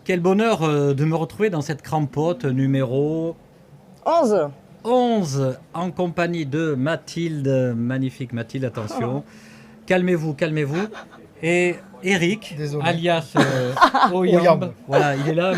Quel bonheur de me retrouver dans cette crampote numéro 11. 11 en compagnie de Mathilde. Magnifique Mathilde, attention. Calmez-vous, calmez-vous. Et Eric, Désolé. alias Oyamb. Oyamb. Voilà, il est là,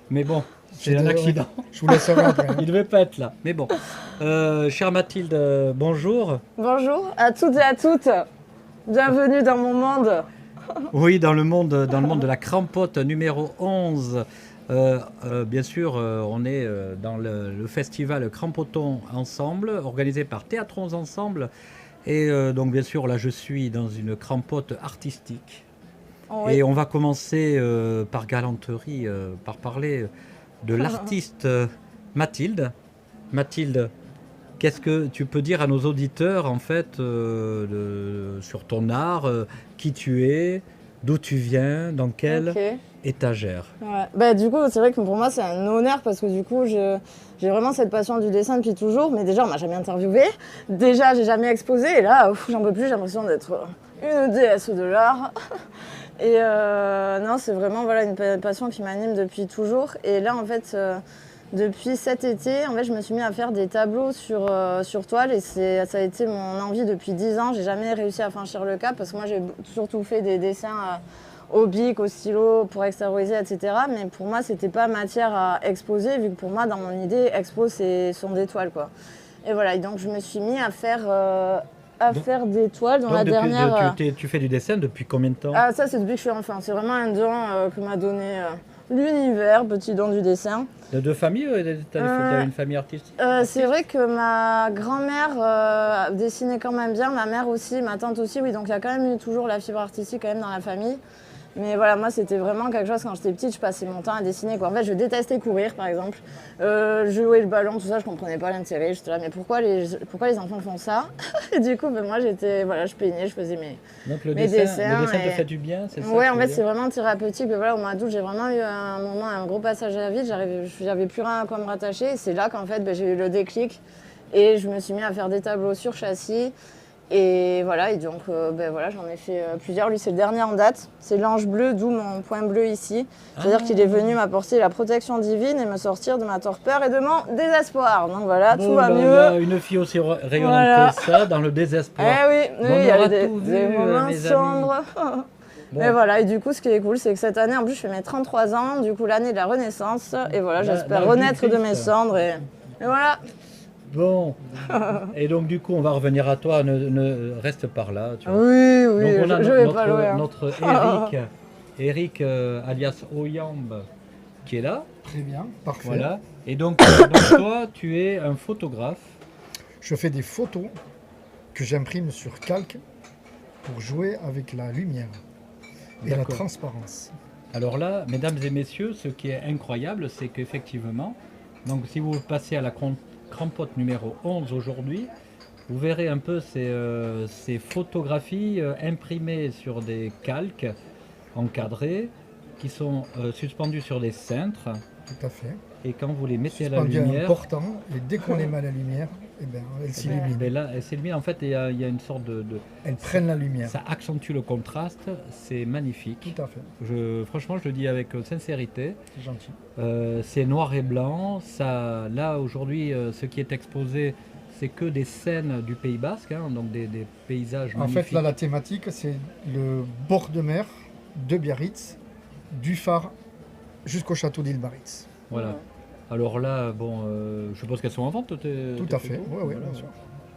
mais bon, c'est un accident. Je vous laisserai après. Il devait pas être là. Mais bon. Chère Mathilde, bonjour. Bonjour à toutes et à toutes. Bienvenue dans mon monde. Oui, dans le monde de la crampote numéro 11. Bien sûr, on est dans le festival Crampotons Ensemble, organisé par Théâtrons Ensemble. Et donc, bien sûr, là, je suis dans une crampote artistique. Oui. Et on va commencer par galanterie, par parler de l'artiste Mathilde. Mathilde, qu'est-ce que tu peux dire à nos auditeurs, en fait, sur ton art, qui tu es, d'où tu viens, dans quelle Ok. étagère? Ouais. Bah, du coup, c'est vrai que pour moi, c'est un honneur parce que du coup, j'ai vraiment cette passion du dessin depuis toujours. Mais déjà, on m'a jamais interviewé. Déjà, j'ai jamais exposé. Et là, j'en peux plus. J'ai l'impression d'être une déesse de l'art. Et non, c'est vraiment voilà, une passion qui m'anime depuis toujours. Et là, en fait, depuis cet été, en fait, je me suis mis à faire des tableaux sur toile. Et ça a été mon envie depuis 10 ans. J'ai jamais réussi à franchir le cap parce que moi, j'ai surtout fait des dessins au bic, au stylo, pour extérioriser, etc. Mais pour moi, c'était pas matière à exposer, vu que pour moi, dans mon idée, expo, sont des toiles, quoi. Et voilà, et donc je me suis mis à faire des toiles dans Donc, la dernière... tu fais du dessin depuis combien de temps? Ah, ça, c'est depuis que je suis enfant. C'est vraiment un don que m'a donné l'univers, petit don du dessin. De famille? T'as une famille artistique? C'est vrai que ma grand-mère dessinait quand même bien, ma mère aussi, ma tante aussi, oui, donc il y a quand même eu toujours la fibre artistique quand même dans la famille. Mais voilà, moi c'était vraiment quelque chose, quand j'étais petite, je passais mon temps à dessiner, quoi. En fait, je détestais courir, par exemple. Jouer le ballon, tout ça, je comprenais pas l'intérêt. J'étais là, mais pourquoi les enfants font ça? Et du coup, moi voilà, je peignais, je faisais Donc mes dessins. le dessin te fait du bien, c'est ça? Ouais, en fait, c'est vraiment thérapeutique. Mais voilà, au mois d'août, j'ai vraiment eu un gros passage à la vide. J'avais plus rien à quoi me rattacher. Et c'est là qu'en fait, j'ai eu le déclic. Et je me suis mis à faire des tableaux sur châssis. Et voilà, voilà, j'en ai fait plusieurs. Lui, c'est le dernier en date. C'est l'ange bleu, d'où mon point bleu ici. C'est-à-dire qu'il est venu m'apporter la protection divine et me sortir de ma torpeur et de mon désespoir. Donc voilà, tout va mieux. Là, une fille aussi rayonnante Voilà. que ça, dans le désespoir. Eh oui, Bon, il y on aura avait tout des vu, moments mes sombres. Bon. Et voilà, et du coup, ce qui est cool, c'est que cette année, en plus, je fais mes 33 ans, du coup, l'année de la Renaissance. Et voilà, j'espère l'âge du renaître de Christ. mes cendres. Et voilà. Bon, et donc du coup, on va revenir à toi, reste par là. Tu vois. Oui, Donc on a je vais pas loin. notre Eric alias Oyamb, qui est là. Très bien, parfait. Voilà. Et donc toi, tu es un photographe. Je fais des photos que j'imprime sur calque pour jouer avec la lumière et la D'accord. transparence. Alors là, mesdames et messieurs, ce qui est incroyable, c'est qu'effectivement, donc si vous passez à la crampote numéro 11 aujourd'hui, vous verrez un peu ces photographies imprimées sur des calques encadrés qui sont suspendues sur des cintres. Tout à fait. Et quand vous les mettez à la Suspendu à un lumière, portant, et dès qu'on les met à la lumière, eh ben, elles s'illuminent. ben là, elles s'illuminent. En fait, il y a une sorte de Elles prennent la lumière. ça accentue le contraste, c'est magnifique. Tout à fait. Franchement, je le dis avec sincérité. C'est gentil. C'est noir et blanc. Ça, là, aujourd'hui, ce qui est exposé, c'est que des scènes du Pays Basque, hein, donc des paysages En magnifiques. fait, là, la thématique, c'est le bord de mer de Biarritz, du phare jusqu'au château d'Île-Baritz. Voilà. Alors là, bon, je suppose qu'elles sont en vente, Tout à fait, oui, bien sûr.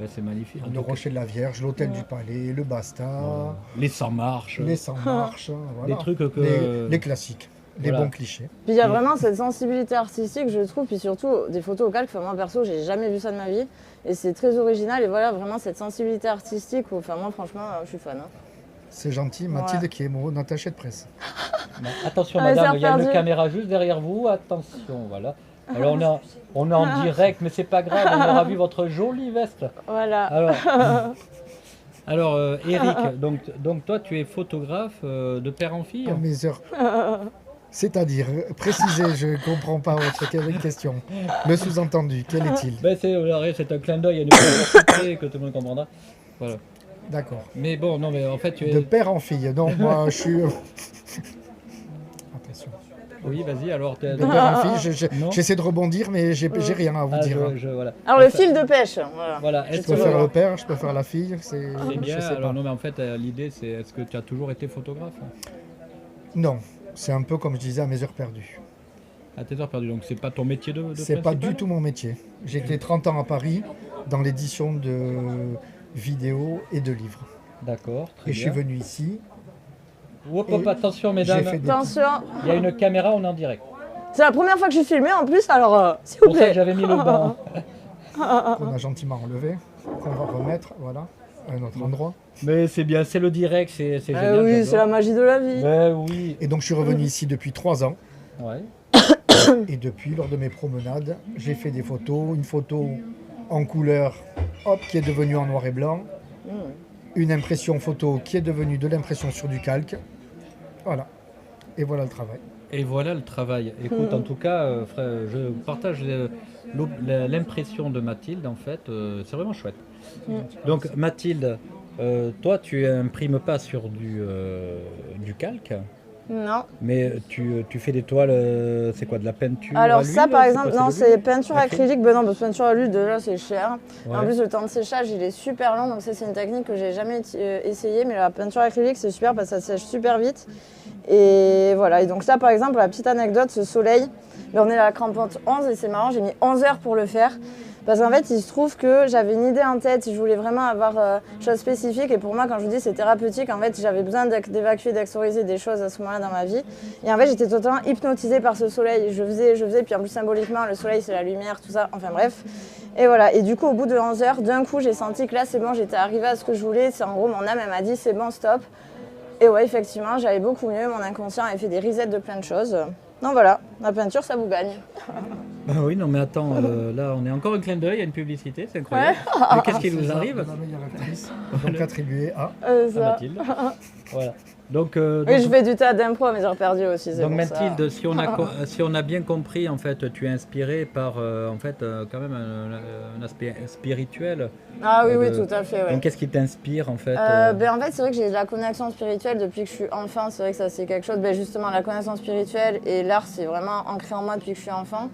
Ouais, c'est magnifique. En Le tout cas, Rocher de la Vierge, l'Hôtel du Palais, le Basta, les 100 marches, les 100 marches, voilà. des trucs que... les classiques, les Voilà. bons clichés. Puis il y a vraiment cette sensibilité artistique, je trouve, puis surtout des photos au calque. Enfin, moi perso, j'ai jamais vu ça de ma vie, et c'est très original. Et voilà, vraiment cette sensibilité artistique. Enfin, moi, franchement, je suis fan. Hein. C'est gentil, Mathilde qui est mon attachée de presse. Bon, attention, Ah, madame, c'est il y a une perdu. caméra juste derrière vous. Attention, voilà. Alors on est en direct, mais c'est pas grave, on aura vu votre jolie veste. Voilà. Alors Eric, donc toi tu es photographe de père en fille. À mes heures. C'est-à-dire, précisez, je ne comprends pas votre question. Le sous-entendu, quel est-il? Ben c'est un clin d'œil à une université que tout le monde comprendra. Voilà. D'accord. Mais bon, non, mais en fait tu De es. père en fille. Non, moi je suis. Attention. Oui, vas-y, alors. De père en fille, Non. j'essaie de rebondir, mais j'ai rien à vous dire. Voilà. Alors le fil de pêche, voilà. Voilà, Je est-ce peux que faire le père, je peux faire la fille, c'est je bien? sais Alors pas. non, mais en fait, l'idée, c'est est-ce que tu as toujours été photographe? Non, c'est un peu comme je disais à mes heures perdues. À tes heures perdues, donc c'est pas ton métier de C'est pas principal? du tout mon métier. J'ai été 30 ans à Paris dans l'édition de vidéos et de livres. D'accord, très Et je suis bien. venu ici. Hop, hop, et attention, j'ai mesdames. fait des Attention, Il y a une caméra, on est en direct. c'est la première fois que je suis filmée en plus, alors s'il vous Pour ça que plaît. j'avais mis le banc. qu'on a gentiment enlevé, qu'on va remettre, voilà, à un autre endroit. Mais c'est bien, c'est le direct, c'est Ah génial. oui, c'est la magie de la vie. Ben oui. Et donc je suis revenu ici depuis 3 ans. Ouais. Et depuis, lors de mes promenades, j'ai fait des photos. Une photo en couleur, hop, qui est devenue en noir et blanc. Une impression photo qui est devenue de l'impression sur du calque. Voilà. Et voilà le travail. Et voilà le travail. Écoute, en tout cas, frère, je partage l'impression de Mathilde, en fait, c'est vraiment chouette. Donc Mathilde, toi tu imprimes pas sur du calque, Non. mais tu fais des toiles, c'est quoi, de la peinture à Alors ça l'huile, par c'est exemple, quoi, non, de c'est l'huile peinture Acrylique acrylique. Ben non, parce que peinture à l'huile déjà c'est cher. Ouais. En plus le temps de séchage il est super long, donc ça c'est une technique que j'ai jamais essayé, mais la peinture acrylique c'est super parce que ça sèche super vite. Et voilà, et donc ça par exemple, la petite anecdote, ce soleil, là on est à la crampante 11 et c'est marrant, j'ai mis 11 heures pour le faire. Parce qu'en fait, il se trouve que j'avais une idée en tête, je voulais vraiment avoir chose spécifique. Et pour moi, quand je vous dis c'est thérapeutique, en fait, j'avais besoin d'évacuer, d'extérioriser des choses à ce moment-là dans ma vie. Et en fait, j'étais totalement hypnotisée par ce soleil. Je faisais, puis en plus symboliquement, le soleil, c'est la lumière, tout ça, enfin bref. Et voilà, et du coup, au bout de 11 heures, d'un coup, j'ai senti que là, c'est bon, j'étais arrivée à ce que je voulais. C'est en gros, mon âme, elle m'a dit, c'est bon, stop. Et ouais, effectivement, j'allais beaucoup mieux, mon inconscient avait fait des resets de plein de choses. Donc voilà, la peinture, ça vous gagne. Ah oui, non mais attends, là on est encore un clin d'œil, il y a une publicité, c'est incroyable. Mais qu'est-ce qui nous César arrive de la meilleure actrice, donc attribuée à. à Ça. Mathilde? Voilà. Donc, Oui, je fais du théâtre d'impro, mais j'ai perdu aussi. c'est donc pour ça. Mathilde, si on a bien compris, en fait, tu es inspirée par en fait, quand même un aspect spirituel. Ah oui, oui, de- tout à fait. Ouais. Donc qu'est-ce qui t'inspire en fait Ben, en fait, c'est vrai que j'ai de la connexion spirituelle depuis que je suis enfant. C'est vrai que ça, c'est quelque chose. Ben, justement, la connexion spirituelle et l'art, c'est vraiment ancré en moi depuis que je suis enfant.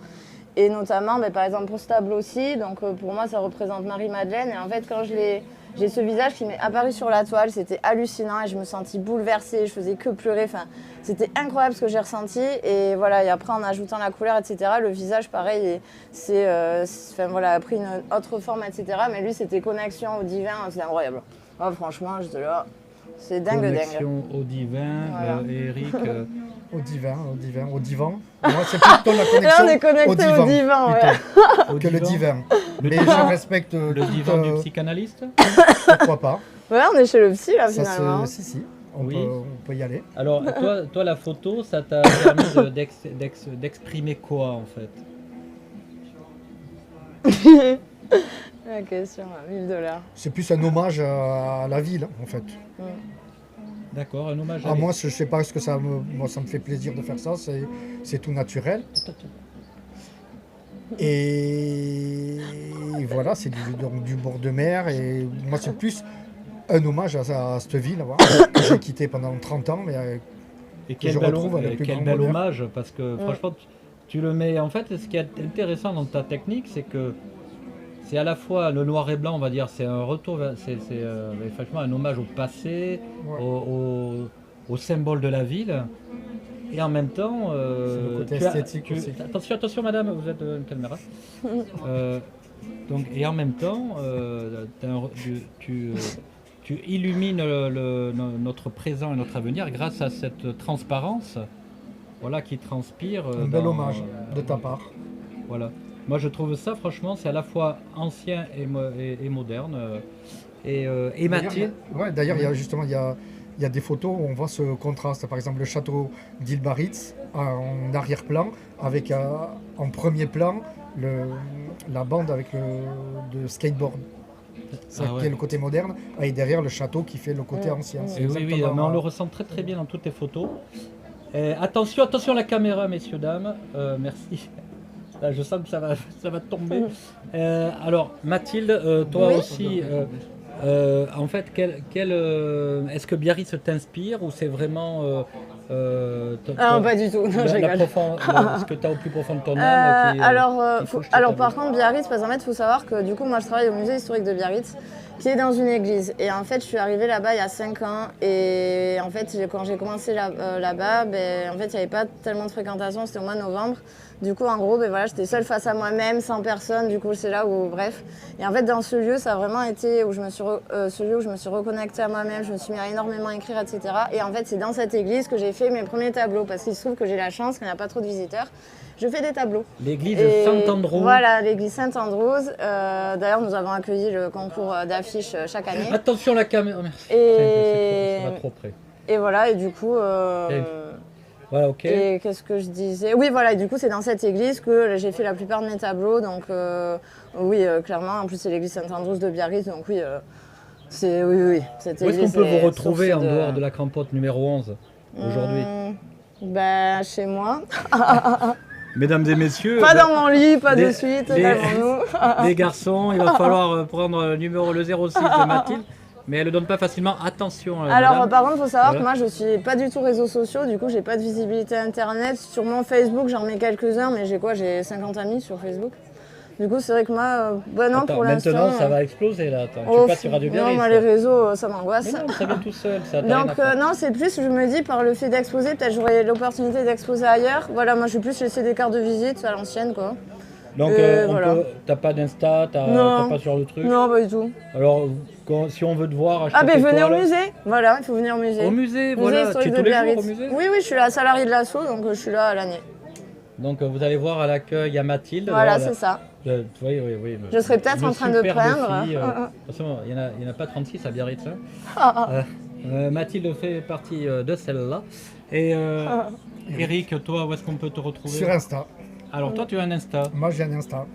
Et notamment, ben, par exemple, pour ce tableau-ci, donc pour moi, ça représente Marie-Madeleine. Et en fait, quand j'ai ce visage qui m'est apparu sur la toile, c'était hallucinant et je me sentis bouleversée, je faisais que pleurer. Enfin, c'était incroyable ce que j'ai ressenti. Et voilà, et après, en ajoutant la couleur, etc., le visage, pareil, enfin, voilà, a pris une autre forme, etc. Mais lui, c'était connexion au divin, c'est incroyable. Oh, franchement, j'étais là, c'est dingue, dingue. connexion au divin, Voilà. Eric. Au divan. Moi, c'est plutôt la connexion Là, on est connecté au divan, ouais. plutôt, au que le divan. divin. Le Mais divan. je respecte Le toute, divan du psychanalyste. pourquoi pas. Ouais, on est chez le psy, là, Ça finalement. si, on, Oui. on peut y aller. Alors toi la photo, ça t'a permis d'exprimer quoi en fait? La question, à 1000 $. C'est plus un hommage à la ville, en fait. D'accord, un hommage à Ah, moi, je sais pas ce que moi, ça me fait plaisir de faire ça, c'est tout naturel. Et voilà, c'est donc du bord de mer. Et moi, c'est plus un hommage à cette ville que j'ai quittée pendant 30 ans. Mais Et quel je bel, retrouve avec le plus quel grand bel bonheur. hommage, parce que franchement, tu le mets. En fait, ce qui est intéressant dans ta technique, c'est que c'est à la fois le noir et blanc, on va dire, c'est un retour, c'est effectivement un hommage au passé, Ouais. au symbole de la ville. Et en même temps, C'est le côté esthétique aussi. attention madame, vous êtes une caméra. Donc, et en même temps, tu illumines notre présent et notre avenir grâce à cette transparence, voilà, qui transpire. Un bel hommage de ta part. Voilà. Moi, je trouve ça, franchement, c'est à la fois ancien et moderne. Et Mathilde. D'ailleurs, il y a des photos où on voit ce contraste. Par exemple, le château d'Ilbaritz en arrière-plan, avec en premier plan la bande avec de skateboard. Ça Ah ouais. qui est le côté moderne, et derrière le château qui fait le côté ancien. C'est Et oui, exactement, mais on le ressent très très bien dans toutes tes photos. Attention la caméra, messieurs, dames. Merci. Là, je sens que ça va tomber. Alors, Mathilde, toi Oui. aussi, En fait, est-ce que Biarritz t'inspire ou c'est vraiment Non, pas du tout, non, je rigole. ce que tu as au plus profond de ton âme Alors par contre, Biarritz, parce qu'en fait, il faut savoir que du coup, moi, je travaille au musée historique de Biarritz, qui est dans une église. Et en fait, je suis arrivée là-bas il y a 5 ans. Et en fait, quand j'ai commencé là-bas, en fait, il n'y avait pas tellement de fréquentation, c'était au mois de novembre. Du coup, en gros, voilà, j'étais seule face à moi-même, sans personne. Du coup, c'est là où, bref. Et en fait, dans ce lieu, ça a vraiment été ce lieu où je me suis reconnectée à moi-même, je me suis mis à énormément écrire, etc. Et en fait, c'est dans cette église que j'ai fait mes premiers tableaux, parce qu'il se trouve que j'ai la chance qu'il n'y a pas trop de visiteurs. Je fais des tableaux. L'église Saint-Andrew. Voilà, l'église Saint-Andrews. D'ailleurs, nous avons accueilli le concours d'affiches chaque année. Attention la caméra. Merci. Ça va trop près. Et voilà, et du coup... Voilà, ok. Et qu'est-ce que je disais? Oui, voilà, et du coup, c'est dans cette église que j'ai fait la plupart de mes tableaux. Donc, oui, clairement, en plus, c'est l'église Saint-Andrews de Biarritz. Donc, oui, oui. Cette Où est-ce qu'on église peut vous retrouver en source dehors de la crampote numéro 11 aujourd'hui? Chez moi. Mesdames et messieurs. Pas dans mon lit, pas de suite, calmons-nous. Les garçons, il va falloir prendre le 06 de Mathilde. Mais elle ne donne pas facilement attention. Alors, madame. par contre, il faut savoir Voilà. que moi, je suis pas du tout réseaux sociaux. Du coup, j'ai pas de visibilité internet. Sur mon Facebook, j'en mets quelques-uns, mais j'ai 50 amis sur Facebook. Du coup, c'est vrai que moi, non, Attends, pour l'instant. maintenant, ça va exploser là. Attends, tu passes sur Radio Biarritz. Non, moi, les réseaux, ça m'angoisse. Mais non, ça vient tout seul. Ça Donc, non, c'est plus, je me dis, par le fait d'exposer, peut-être j'aurais l'opportunité d'exposer ailleurs. Voilà, moi, je suis plus laisser des cartes de visite à l'ancienne, quoi. Donc, voilà. t'as pas d'Insta, t'as pas sur le truc. Non, pas du tout. Alors, si on veut te voir, acheter Ben tes venez au toiles- musée. Voilà, il faut venir au musée. Au musée, voilà. Tu historique es de tous les jours Biarritz. au musée? Oui, je suis la salariée de l'assaut, donc je suis là à l'année. Donc, vous allez voir à l'accueil, il y a Mathilde. Voilà, c'est ça. Oui. Je serais peut-être en train de peindre. Attention, il n'y en a pas 36 à Biarritz. Hein. Mathilde fait partie de celle-là. Et Eric, toi, où est-ce qu'on peut te retrouver? Sur Insta. Alors, toi, tu as un Insta. Moi, j'ai un Insta.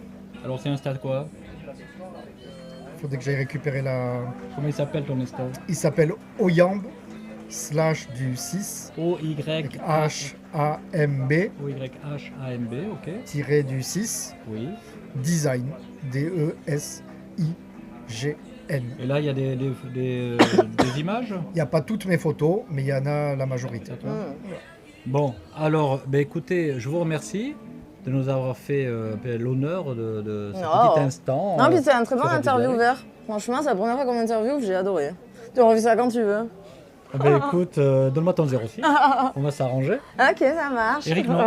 Alors, c'est Insta de quoi? Faudrait que j'aille récupérer la... Comment il s'appelle ton Insta? Il s'appelle Oyamb /du6 O-Y-H-A-M-B. H-A-M-B O-Y-H-A-M-B, ok. tiré du 6 Oui. design D-E-S-I-G-N. Et là, il y a des images? Il n'y a pas toutes mes photos, mais il y en a la majorité. Bon, alors, écoutez, je vous remercie de nous avoir fait l'honneur de ce petit instant. Non, puis c'est un très bon sur Radio intervieweur. Franchement, c'est la première fois qu'on m'interviewe, j'ai adoré. Tu refais ça quand tu veux. Écoute, donne-moi ton 06, on va s'arranger. Ok, ça marche. Eric, non.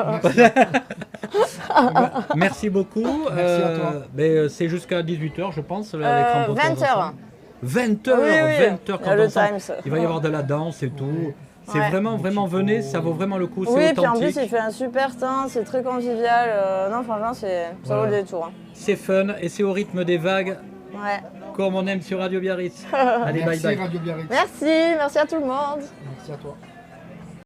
Merci beaucoup. Merci à toi. C'est jusqu'à 18h, je pense, les crampons 20h. 20h, Oui, 20h il y a le Times. Il va y avoir de la danse et tout. C'est Ouais. vraiment, venez, ça vaut vraiment le coup, c'est Oui, puis en authentique. plus, il fait un super temps, c'est très convivial. Non, franchement, ça vaut le détour. Hein. C'est fun et c'est au rythme des vagues, Ouais. comme on aime sur Radio Biarritz. Allez, Merci bye bye. Radio Biarritz. Merci à tout le monde. Merci à toi.